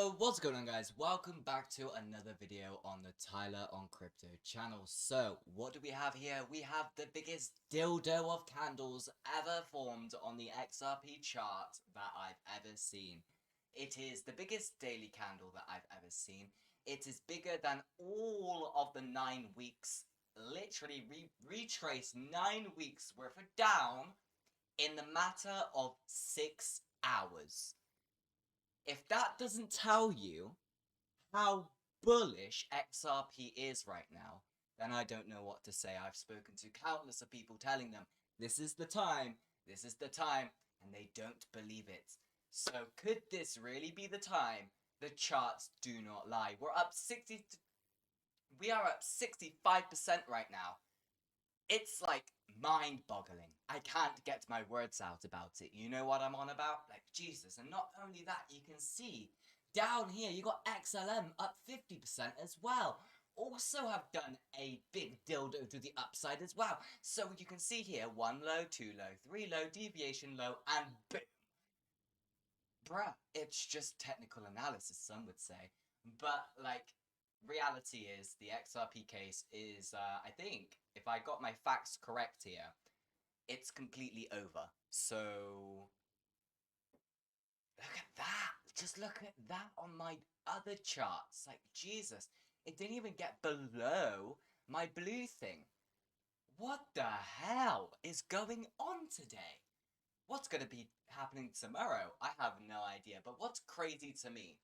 Yo, what's going on guys? Welcome back to another video on the Tyler on Crypto channel. So, what do we have here? We have the biggest dildo of candles ever formed on the XRP chart that I've ever seen. It is the biggest daily candle that I've ever seen. It is bigger than all of the 9 weeks. Literally retrace 9 weeks worth of down in the matter of 6 hours. If that doesn't tell you how bullish XRP is right now, then I don't know what to say. I've spoken to countless of people telling them, this is the time, and they don't believe it. So could this really be the time? The charts do not lie. We are up 65% right now. It's like mind-boggling. I can't get my words out about it. You know what I'm on about? Like, Jesus. And not only that, you can see down here, you got XLM up 50% as well. Also have done a big dildo to the upside as well. So you can see here, 1 low, 2 low, 3 low, deviation low, and boom. Bruh, it's just technical analysis, some would say. But, like, reality is, the XRP case is, I think, if I got my facts correct here, it's completely over. So, look at that. Just look at that on my other charts. Like, Jesus, it didn't even get below my blue thing. What the hell is going on today? What's going to be happening tomorrow? I have no idea. But what's crazy to me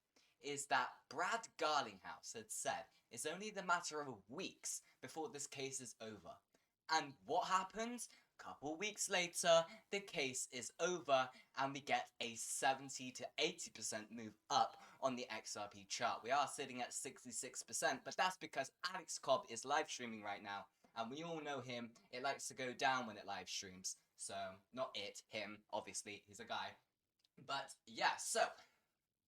is that Brad Garlinghouse had said it's only the matter of weeks before this case is over. And what happens? Couple weeks later, the case is over and we get a 70 to 80% move up on the XRP chart. We are sitting at 66%, but that's because Alex Cobb is live streaming right now. And we all know him, it likes to go down when it live streams. So, not it, him, obviously, he's a guy. But, yeah, so,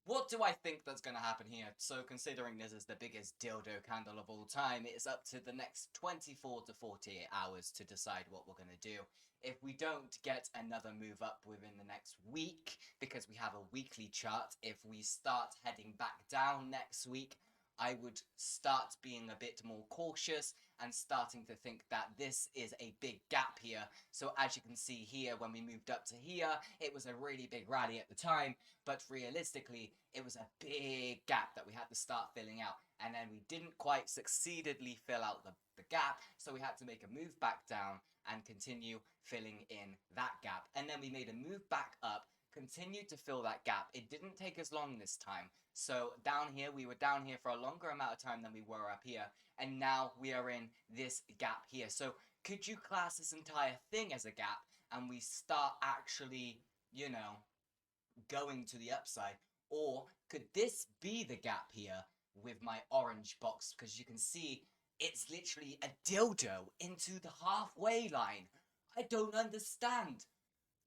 what do I think that's going to happen here? So, considering this is the biggest dildo candle of all time, it's up to the next 24 to 48 hours to decide what we're going to do. If we don't get another move up within the next week, because we have a weekly chart, if we start heading back down next week, I would start being a bit more cautious and starting to think that this is a big gap here. So as you can see here, when we moved up to here, it was a really big rally at the time, but realistically, it was a big gap that we had to start filling out. And then we didn't quite succeededly fill out the gap, so we had to make a move back down and continue filling in that gap. And then we made a move back up, continued to fill that gap. It didn't take as long this time. So down here, we were down here for a longer amount of time than we were up here. And now we are in this gap here. So could you class this entire thing as a gap and we start actually, you know, going to the upside? Or could this be the gap here with my orange box? Because you can see it's literally a dildo into the halfway line. I don't understand.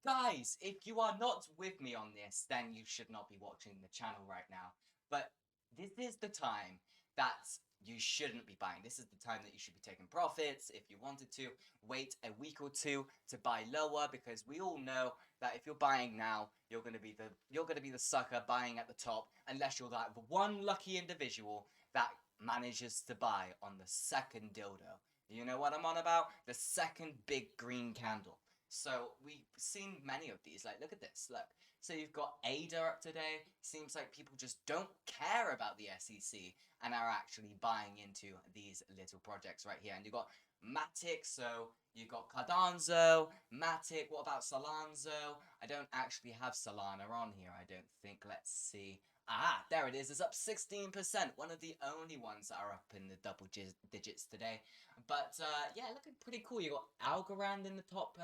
Guys, if you are not with me on this, then you should not be watching the channel right now. But this is the time that you shouldn't be buying. This is the time that you should be taking profits. If you wanted to, wait a week or two to buy lower, because we all know that if you're buying now, you're gonna be the sucker buying at the top, unless you're that one lucky individual that manages to buy on the second dildo. You know what I'm on about? The second big green candle. So we've seen many of these. Like, look at this. Look. So you've got ADA up today. Seems like people just don't care about the SEC and are actually buying into these little projects right here. And you've got Matic, so you've got Cardanzo, Matic. What about Solanzo? I don't actually have Solana on here, I don't think. Let's see. Ah, there it is. It's up 16%. One of the only ones that are up in the double digits today. But, yeah, looking pretty cool. You got Algorand in the top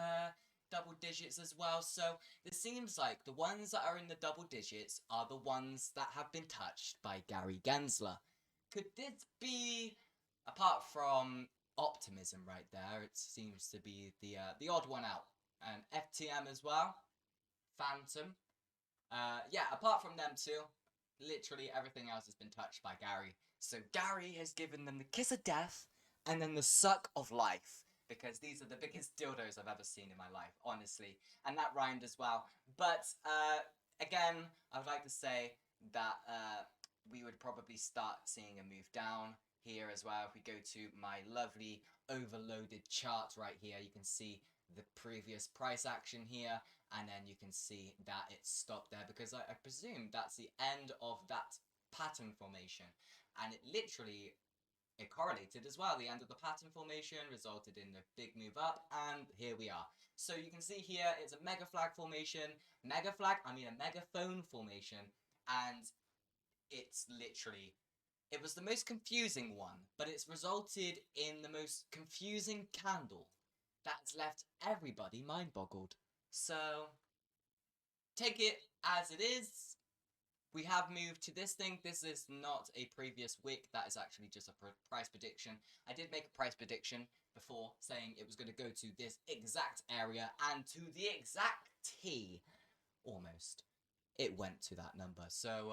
double digits as well. So, it seems like the ones that are in the double digits are the ones that have been touched by Gary Gensler. Could this be, apart from optimism right there, it seems to be the odd one out. And FTM as well. Phantom. Yeah, apart from them two, literally everything else has been touched by Gary. So Gary has given them the kiss of death and then the suck of life, because these are the biggest dildos I've ever seen in my life, honestly. And that rhymed as well. But, again, I would like to say that, we would probably start seeing a move down here as well. If we go to my lovely overloaded chart right here, you can see the previous price action here, and then you can see that it stopped there because I presume that's the end of that pattern formation, and it literally correlated as well. The end of the pattern formation resulted in a big move up, and here we are. So you can see here it's a mega flag formation, a megaphone formation, and it's literally, it was the most confusing one, but it's resulted in the most confusing candle that's left everybody mind boggled. So take it as it is. We have moved to this thing. This is not a previous wick. That is actually just a price prediction. I did make a price prediction before saying it was going to go to this exact area, and to the exact T, almost, it went to that number. So,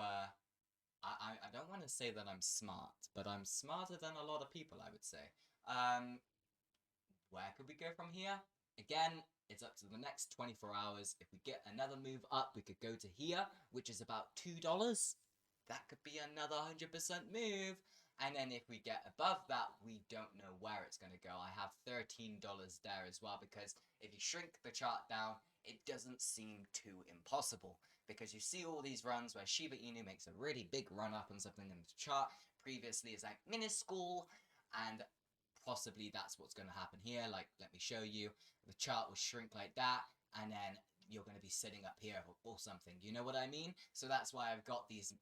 I don't want to say that I'm smart, but I'm smarter than a lot of people, I would say. Where could we go from here? Again, it's up to the next 24 hours. If we get another move up, we could go to here, which is about $2. That could be another 100% move. And then if we get above that, we don't know where it's going to go. I have $13 there as well, because if you shrink the chart down, it doesn't seem too impossible. Because you see all these runs where Shiba Inu makes a really big run up on something in the chart. Previously, it's like minuscule, and possibly that's what's going to happen here. Like, let me show you. The chart will shrink like that, and then you're going to be sitting up here or something. You know what I mean? So that's why I've got these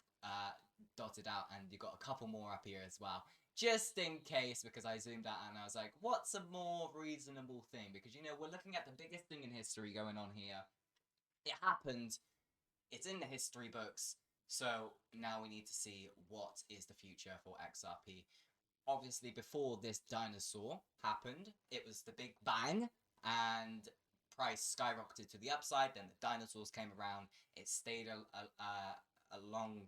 dotted out, and you've got a couple more up here as well, just in case, because I zoomed out and I was like, what's a more reasonable thing? Because, you know, we're looking at the biggest thing in history going on here. It happened. It's in the history books. So now we need to see what is the future for XRP. Obviously, before this dinosaur happened, it was the big bang, and price skyrocketed to the upside. Then the dinosaurs came around. It stayed along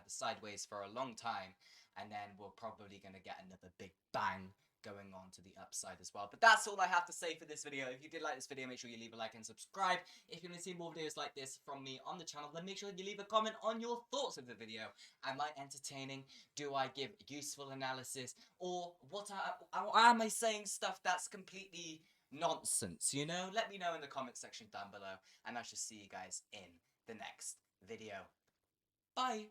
sideways for a long time, and then we're probably going to get another big bang going on to the upside as well. But that's all I have to say for this video. If you did like this video, make sure you leave a like and subscribe. If you want to see more videos like this from me on the channel, then make sure you leave a comment on your thoughts of the video. Am I entertaining? Do I give useful analysis? Or am I saying stuff that's completely nonsense, you know? Let me know in the comment section down below, and I shall see you guys in the next video. Bye!